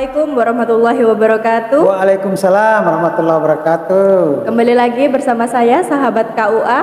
Assalamualaikum warahmatullahi wabarakatuh. Waalaikumsalam warahmatullahi wabarakatuh. Kembali lagi bersama saya sahabat KUA.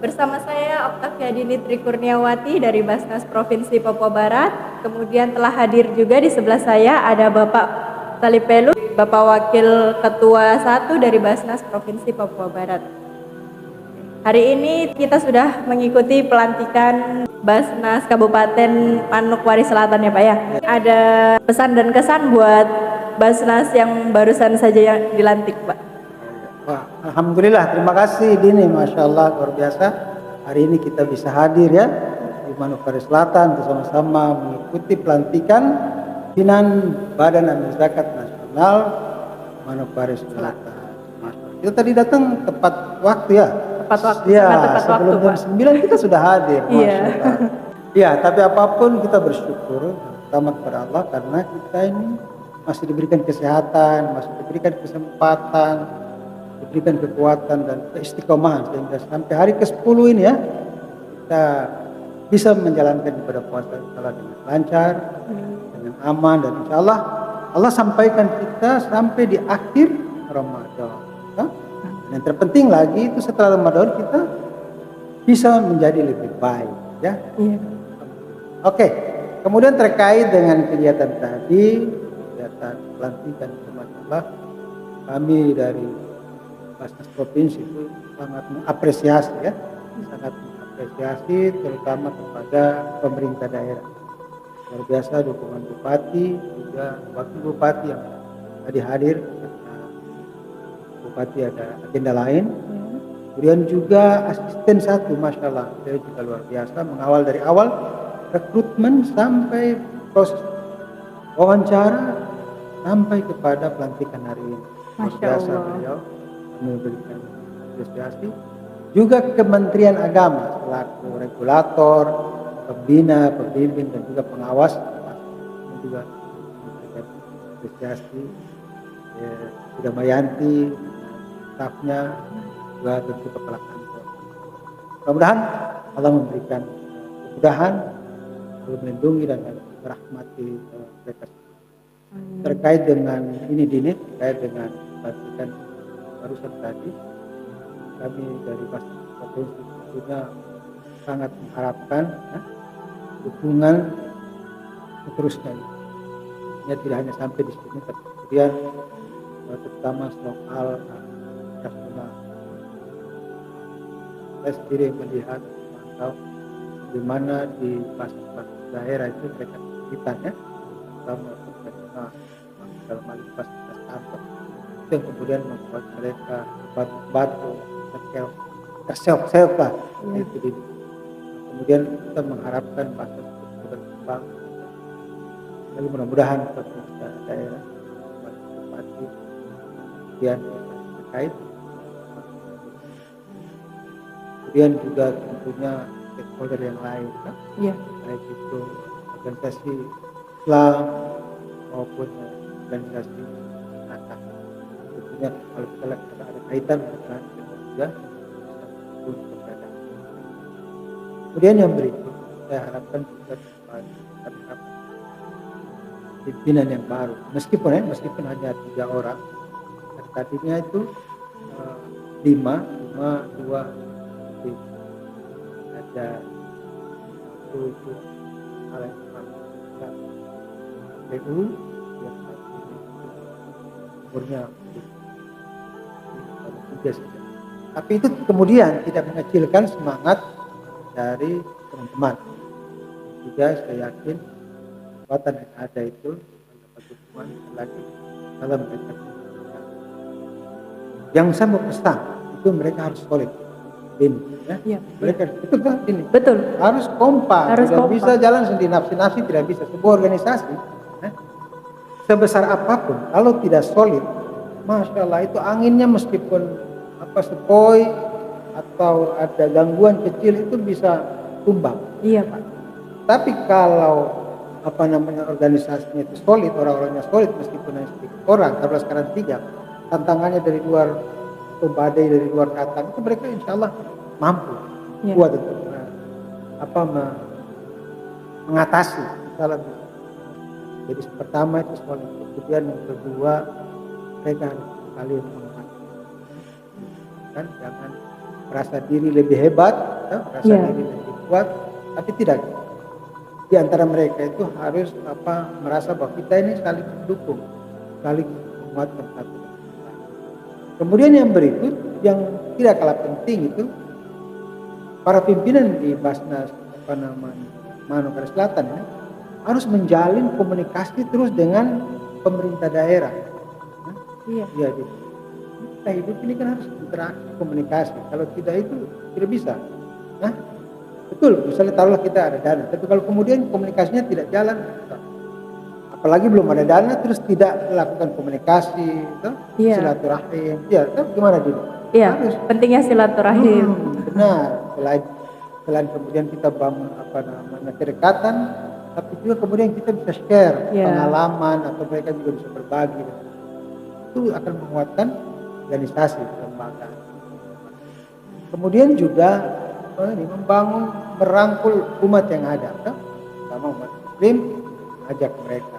Bersama saya Oktavia Dini Trikurniawati dari Basnas Provinsi Papua Barat. Kemudian telah hadir juga di sebelah saya ada Bapak Talipelu, Bapak Wakil Ketua 1 dari Basnas Provinsi Papua Barat. Hari ini kita sudah mengikuti pelantikan Basnas Kabupaten Manokwari Selatan ya Pak ya. Ada pesan dan kesan buat Basnas yang barusan saja yang dilantik Pak. Wah, alhamdulillah, terima kasih Dini, Masya Allah, luar biasa. Hari ini kita bisa hadir ya di Manokwari Selatan bersama-sama mengikuti pelantikan pimpinan Badan Amil Zakat Nasional Manokwari Selatan. Kita tadi datang tepat waktu ya. Tepat waktu, ya, tepat sebelum waktu, jam 9 kita sudah hadir. Iya. Ya, tapi apapun kita bersyukur pertama kepada Allah karena kita ini masih diberikan kesehatan, masih diberikan kesempatan, diberikan kekuatan dan keistiqomahan sehingga sampai hari ke-10 ini ya kita bisa menjalankan ibadah puasa Allah dengan lancar, dengan aman, dan insya Allah Allah sampaikan kita sampai di akhir Ramadan. Yang terpenting lagi itu setelah Ramadan kita bisa menjadi lebih baik ya. Iya. Oke, kemudian terkait dengan kegiatan tadi, kegiatan pelantikan Allah, kami dari Basnas Provinsi itu sangat mengapresiasi ya, sangat mengapresiasi terutama kepada pemerintah daerah. Luar biasa dukungan Bupati juga Wakil Bupati yang tadi hadir. Bupati ada agenda lain, kemudian juga asisten 1, Masya Allah, dia juga luar biasa mengawal dari awal rekrutmen sampai proses wawancara sampai kepada pelantikan hari ini. Luar biasa beliau memberikan apresiasi. Juga Kementerian Agama selaku regulator, pembina, pembimbing dan juga pengawas juga memberikan apresiasi. Sudah Mayanti, stafnya, juga tentu kepala kantor. Mudah-mudahan Allah memberikan kemudahan, Allah melindungi dan merahmati mereka. Terkait dengan ini Dini, terkait dengan pelantikan barusan tadi, kami dari Basnas Provinsi tentunya sangat mengharapkan dukungan seterusnya. Ya, tidak hanya sampai di sini, tapi kemudian terutama soal nasional. Saya sendiri melihat atau bagaimana di pasar daerah itu mereka kesulitan ya, terutama terkena dalam hal fasilitas kantor itu yang kemudian membuat mereka batu terseok-seok lah itu di. Kemudian kita mengharapkan pasar itu berkembang. Lalu mudah-mudahan pemerintah daerah bupati kemudian terkait, kemudian juga tentunya stakeholder yang lain kan? Ya. Baik itu organisasi Islam maupun organisasi masyarakat. Tentunya kalau kita lihat ada kaitan dengan juga kemudian yang berikut saya harapkan juga kepada pimpinan yang baru meskipun hanya 3 orang. Tadinya itu 5, 2 ada itu hal yang PU yang umurnya 3 saja. Tapi itu kemudian tidak mengecilkan semangat dari teman-teman. Juga saya yakin kekuatan yang ada itu dapat dukungan lagi dalam mereka. Yang saya mau pesan itu mereka harus solid, ya. Mereka itu kan ini. Betul. Harus kompak. Tidak bisa jalan sendiri nafsi-nafsi, tidak bisa. Sebuah organisasi, sebesar apapun, kalau tidak solid, Masya Allah itu anginnya meskipun sepoi atau ada gangguan kecil itu bisa tumbang. Iya Pak. Tapi kalau organisasinya itu solid, orang-orangnya solid meskipun hanya sedikit orang, karena sekarang 3. Tantangannya dari luar atau badai dari luar datang itu mereka insya Allah mampu kuat untuk mengatasi salah. Jadi pertama itu soal itu, kemudian yang kedua mereka harus saling menghormati, kan jangan merasa diri lebih hebat, ya, merasa Iya. diri lebih kuat, tapi tidak. Di antara mereka itu harus merasa bahwa kita ini saling mendukung, saling menguatkan satu sama lain. Kemudian yang berikut yang tidak kalah penting itu para pimpinan di Basnas Manokwari Selatan ya, harus menjalin komunikasi terus dengan pemerintah daerah. Iya. Ya, gitu. Kita hidup ini kan harus interaksi komunikasi. Kalau tidak itu tidak bisa. Nah, betul. Misalnya taruhlah kita ada dana, tapi kalau kemudian komunikasinya tidak jalan, apalagi belum ada dana terus tidak melakukan komunikasi, Iya. silaturahim, ya, gimana dulu? Iya, Harus. pentingnya silaturahim. Benar. Selain kemudian kita bangun kedekatan, tapi juga kemudian kita bisa share Iya. pengalaman atau mereka juga bisa berbagi. Itu akan menguatkan organisasi kelembagaan. Kemudian juga merangkul umat yang ada, sama umat Muslim, ajak mereka,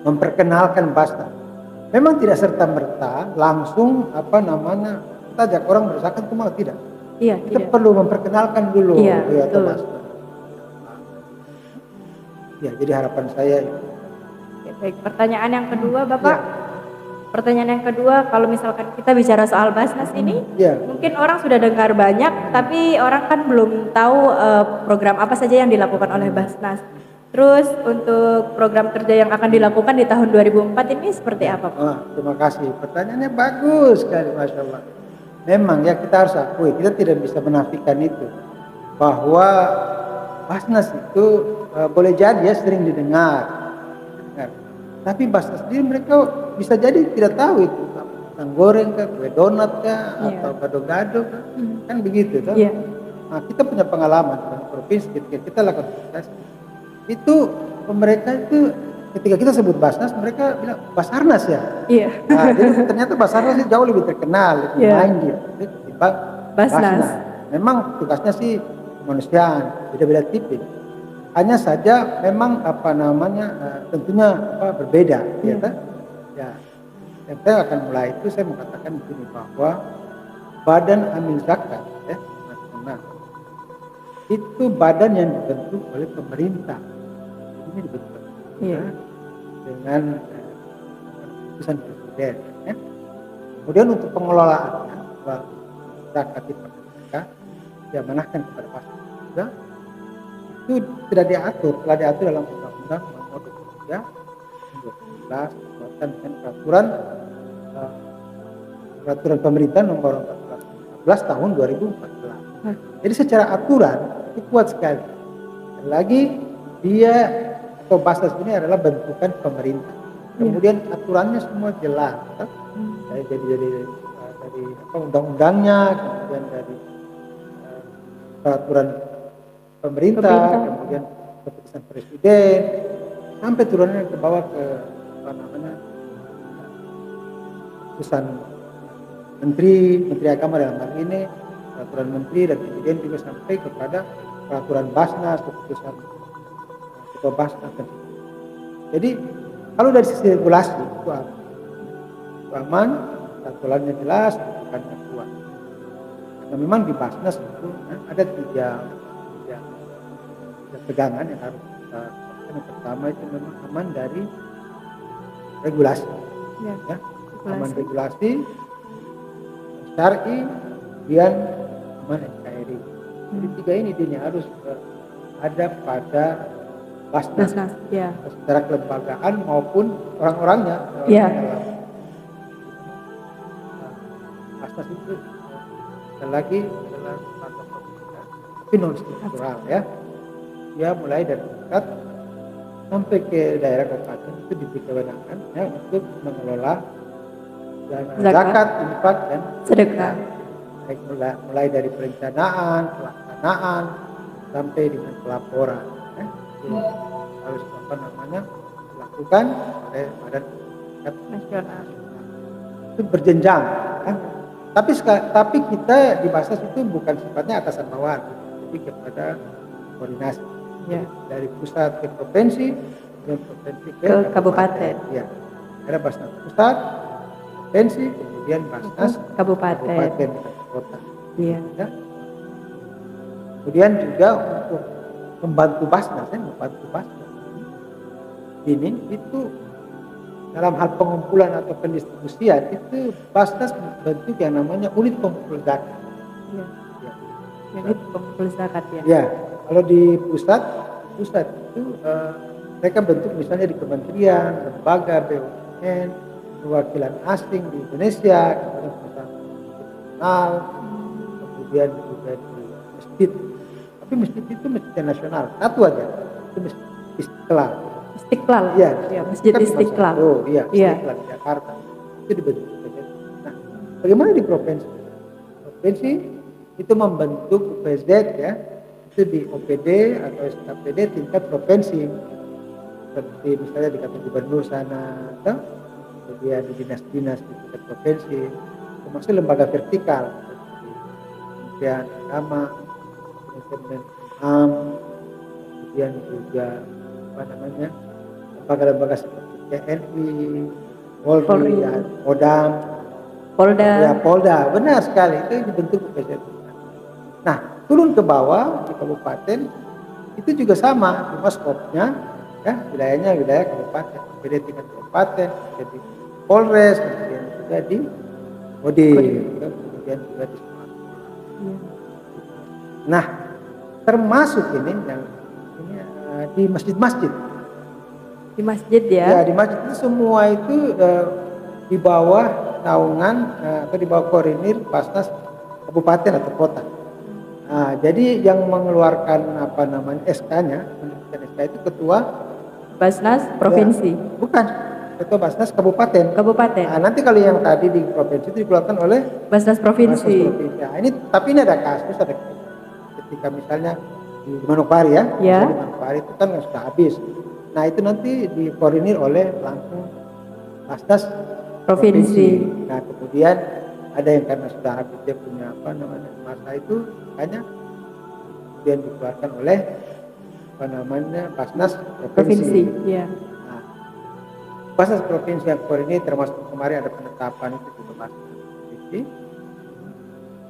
memperkenalkan Basnas. Memang tidak serta merta langsung kita ajak orang berzakat itu malah tidak. Iya, Kita tidak. perlu memperkenalkan dulu Iya, betul. Basnas. Ya, jadi harapan saya itu. Oke, baik. Pertanyaan yang kedua, Bapak. Ya. Pertanyaan yang kedua, kalau misalkan kita bicara soal Basnas ini, Ya. mungkin orang sudah dengar banyak, tapi orang kan belum tahu program apa saja yang dilakukan oleh Basnas. Terus untuk program kerja yang akan dilakukan di tahun 2004 ini seperti apa, Pak? Terima kasih. Pertanyaannya bagus sekali, Masya Allah. Memang ya kita harus akui, kita tidak bisa menafikan itu. Bahwa Basnas itu boleh jadi ya sering didengar. Tapi Basnas sendiri mereka bisa jadi tidak tahu itu. Pisang goreng kah, kue donat kah, atau gado-gado kah. Kan begitu kan? Iya. Nah, kita punya pengalaman di provinsi ketika kita lakukan komunikasi. Itu mereka itu ketika kita sebut Basnas mereka bilang Basarnas ya. Iya. Nah, jadi ternyata Basarnas itu jauh lebih terkenal, lebih manggil ketimbang Basnas. Memang tugasnya sih kemanusiaan, beda-beda tipis. Hanya saja memang tentunya berbeda, ya kan? Ya, yang saya akan mulai itu saya mengatakan begini bahwa Badan Amil Zakat nasional itu badan yang dibentuk oleh pemerintah. Ini dibentuk dengan keputusan presiden. Ya. Kemudian untuk pengelolaannya, zakat mereka diamanahkan kepada Basnas juga. Itu tidak diatur, telah diatur dalam Undang-Undang Nomor 23 2011 dengan peraturan pemerintah Nomor 14 tahun 2014. Jadi secara aturan itu kuat sekali. Dan lagi dia atau Basnas ini adalah bentukan pemerintah. Kemudian aturannya semua jelas, dari undang-undangnya, kemudian dari peraturan pemerintah, kemudian keputusan presiden, sampai turunnya ke bawah ke keputusan menteri agama dalam hal ini, peraturan menteri, dan kemudian juga sampai kepada peraturan Basnas, keputusan ketua Basnas. Jadi kalau dari sisi regulasi itu aman, aturannya jelas, bukannya kuat. Karena memang di Basnas itu ada tiga pegangan yang harus kita lakukan. Yang pertama itu memang aman dari regulasi, aman regulasi, syar'i, kemudian aman NKRI. Jadi tiga ini dia harus ada pada Basnas, secara kelembagaan maupun orang-orangnya. Basnas itu sekali lagi adalah lembaga pemerintah, tapi non struktural ya. Dia mulai dari pusat sampai ke daerah kabupaten itu diberi kewenangan untuk mengelola dana zakat, infak, dan sedekah. Baik mulai dari perencanaan, pelaksanaan sampai dengan pelaporan. Itu harus dilakukan oleh Badan Zakat Nasional. Itu berjenjang. Tapi kita di Basnas itu bukan sifatnya atasan bawahan, tapi kepada koordinasi. Dari pusat ke provinsi, kemudian provinsi ke Ke kabupaten. Ya, ada Basnas pusat, provinsi, kemudian Basnas Kabupaten. kabupaten dan kota. Iya. Ya. Kemudian juga untuk membantu Basnas, ini itu dalam hal pengumpulan atau pendistribusian itu Basnas bentuk yang namanya unit pengumpul zakat. Iya. Ya. Unit pengumpul zakat ya. Ya, kalau di pusat itu mereka bentuk misalnya di kementerian, lembaga, BUMN, perwakilan asing di Indonesia, kemudian perusahaan nasional, kemudian juga di masjid. Tapi masjid itu masjid nasional, satu aja, itu masjid Istiqlal. Istiqlal. Iya, Ya, Masjid kan Istiqlal. Oh iya, Iya. Istiqlal di Jakarta. Itu dibentuk. Nah, bagaimana di provinsi? Provinsi itu membentuk UPZ ya, itu di OPD atau SKPD tingkat provinsi. Seperti misalnya di kantor gubernur sana, atau kemudian di dinas-dinas di tingkat provinsi, termasuk lembaga vertikal seperti Kementerian Agama, Kementerian HAM, kemudian juga lembaga-lembaga seperti TNI, Polri, ya, Kodam, Polda. ya Polda, benar sekali itu dibentuk UPZ. Nah, turun ke bawah di kabupaten itu juga sama, cuma skopnya ya wilayahnya wilayah kabupaten, beda tingkat kabupaten, jadi Polres, kemudian juga di Kodim, kemudian juga di Nah, termasuk ini yang di masjid-masjid. Di masjid ya. Ya, di masjid itu semua itu di bawah naungan atau di bawah koordinir Basnas kabupaten atau kota. Nah, jadi yang mengeluarkan SK-nya, pendidikan SK itu ketua Basnas provinsi. Ya, bukan, ketua Basnas kabupaten. Kabupaten. Nah, nanti kalau yang tadi di provinsi itu dikeluarkan oleh Basnas provinsi. Nah, tapi ini ada kasus, ketika misalnya di Manokwari ya, Ya. di Manokwari itu kan sudah habis. Nah, itu nanti dikoordinir oleh langsung Basnas provinsi. Nah, kemudian ada yang karena sudah habis dia punya masa itu makanya kemudian dikeluarkan oleh Basnas provinsi. Ya. Nah, Basnas provinsi yang ini termasuk kemarin ada penetapan itu juga Basnas provinsi.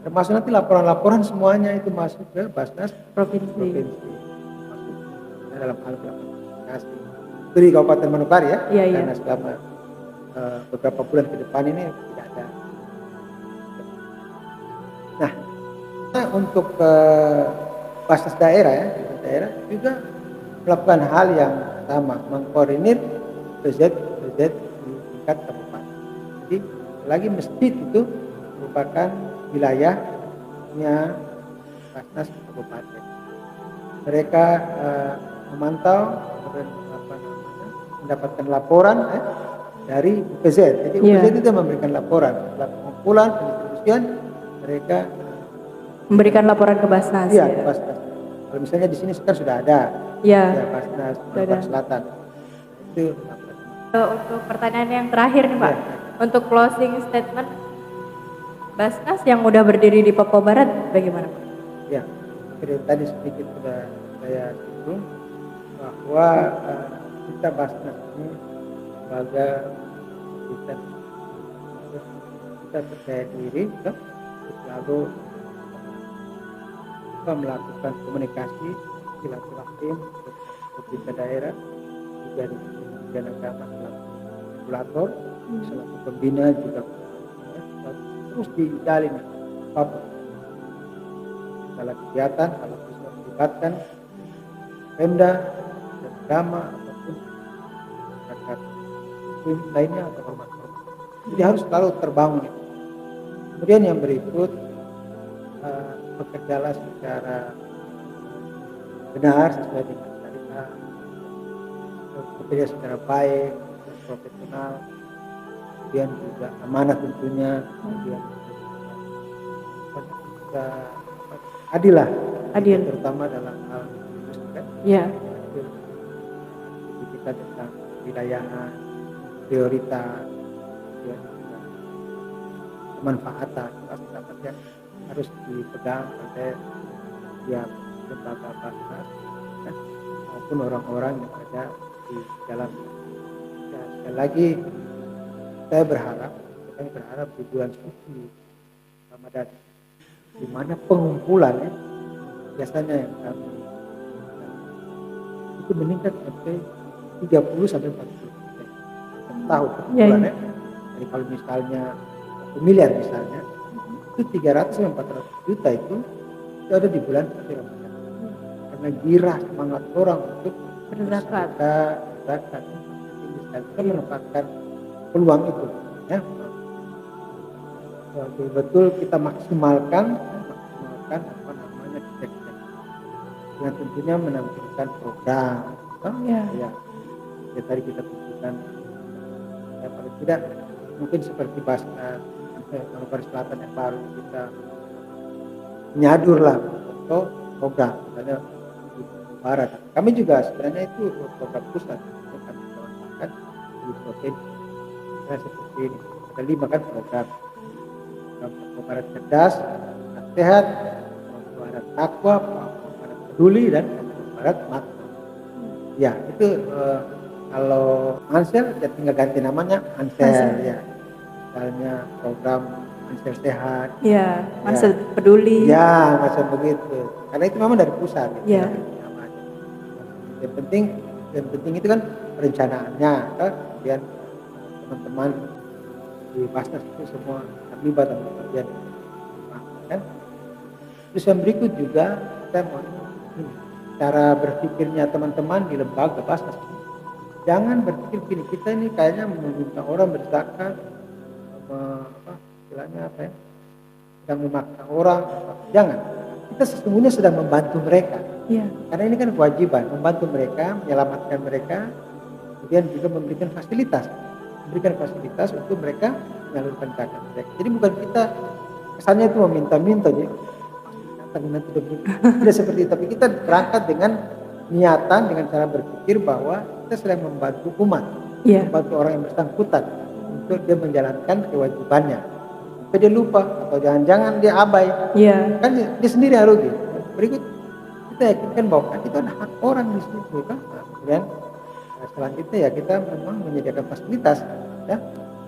Termasuk nanti laporan-laporan semuanya itu masuk ke Basnas provinsi. Masuk dalam hal komunikasi. Itu di Kabupaten Manokwari ya. Iya, karena selama beberapa bulan ke depan ini tidak ada. Nah, untuk Basnas daerah ya, daerah juga melakukan hal yang sama, mengkoordinir PZ di tingkat kabupaten. Jadi lagi masjid itu merupakan wilayahnya Basnas kabupaten. Mereka memantau dan mendapatkan laporan dari UPZ. Jadi UPZ itu memberikan laporan, pengumpulan, pendistribusian, mereka memberikan laporan ke Basnas. Iya, ke Basnas. Kalau misalnya di sini kan sudah ada, ya Basnas Selatan. Itu. Untuk pertanyaan yang terakhir nih Pak, untuk closing statement Basnas yang udah berdiri di Papua Barat bagaimana Pak? Ya, tadi sedikit sudah saya singgung bahwa kita Basnas ini sebagai kita percaya diri, lalu kita melakukan komunikasi silaturahim ke daerah juga di Kementerian Agama selaku regulator, selaku pembina juga terus dijalin apapun segala kegiatan kalau bisa melibatkan Pemda dan agama ataupun masyarakat lainnya atau ormas-ormas. Jadi harus selalu terbangun. Kemudian yang berikut bekerjalah secara benar sesuai dengan syariat, bekerja secara baik dan profesional, kemudian juga amanah tentunya, kemudian juga adil, terutama dalam hal pendidikan. Ya. Kita tentang wilayahan, prioritas, kemudian juga kemanfaatan, pasti yang harus dipegang oleh tiap lembaga Basnas maupun orang-orang yang ada di dalam. Ya, sekali lagi saya berharap, kami berharap di bulan suci Ramadan, di mana pengumpulan ya, biasanya yang kami itu meningkat sampai 30 sampai 40% setahun Ya, pengumpulan ya. ya. Jadi kalau misalnya 1 miliar misalnya, itu 300 sampai 400 juta itu ada di bulan suci Ramadan. Karena girah semangat orang untuk Berzakat. berzakat. Kita menempatkan peluang itu ya, betul-betul kita maksimalkan apa namanya cek-cek. Dengan tentunya menampilkan program Ya. ya tadi kita tunjukkan ya paling tidak mungkin seperti bahasa Manokwari Selatan yang baru kita menyadur lah atau program misalnya di barat. Kami juga sebenarnya itu program pusat yang kami laksanakan di provinsi. Nah, seperti ini ada 5 kan program Papua Barat Cerdas, Sehat, Papua Barat Takwa, Papua Barat Peduli, dan Papua Barat Makmur. Ya itu kalau Ansel ya tinggal ganti namanya Ansel ya, misalnya program Ansel Sehat. Ya, Ansel Peduli. Ya macam begitu. Karena itu memang dari pusat. Ya. Namanya. Yang penting itu kan perencanaannya, kan? Kemudian teman-teman di Basnas itu semua terlibat dalam bagian kan. Terus yang berikut juga kita mau ini, cara berpikirnya teman-teman di lembaga Basnas. Jangan berpikir gini, kita ini kayaknya meminta orang berzakat, istilahnya apa ya? Sedang memaksa orang. Jangan. Kita sesungguhnya sedang membantu mereka. Ya. Karena ini kan kewajiban membantu mereka, menyelamatkan mereka, kemudian juga memberikan fasilitas untuk mereka menyalurkan zakat mereka. Jadi bukan kita kesannya itu meminta-minta ya. Nanti tidak seperti itu, tapi kita berangkat dengan niatan, dengan cara berpikir bahwa kita sedang membantu umat, membantu orang yang bersangkutan untuk dia menjalankan kewajibannya. Tapi dia lupa atau jangan-jangan dia abai, kan dia sendiri yang rugi. Berikut kita yakinkan bahwa kan itu ada hak orang di situ kan. Kemudian selanjutnya ya kita memang menyediakan fasilitas ya,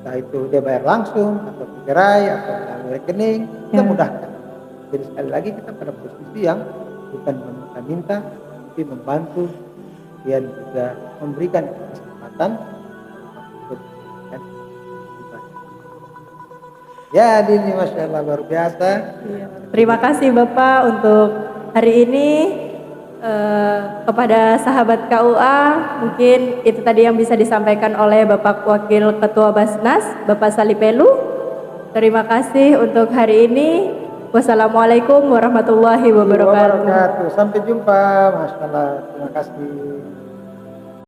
entah itu dia bayar langsung atau gerai atau melalui rekening, kita mudahkan. Jadi sekali lagi kita pada posisi yang bukan meminta-minta, tapi membantu, kemudian juga memberikan kesempatan untuk kan. Ya ini Masya Allah luar biasa. Terima kasih Bapak untuk hari ini. Kepada sahabat KUA, mungkin itu tadi yang bisa disampaikan oleh Bapak Wakil Ketua Basnas, Bapak Salipelu. Terima kasih untuk hari ini. Wassalamualaikum warahmatullahi wabarakatuh. Sampai jumpa, Masya Allah. Terima kasih.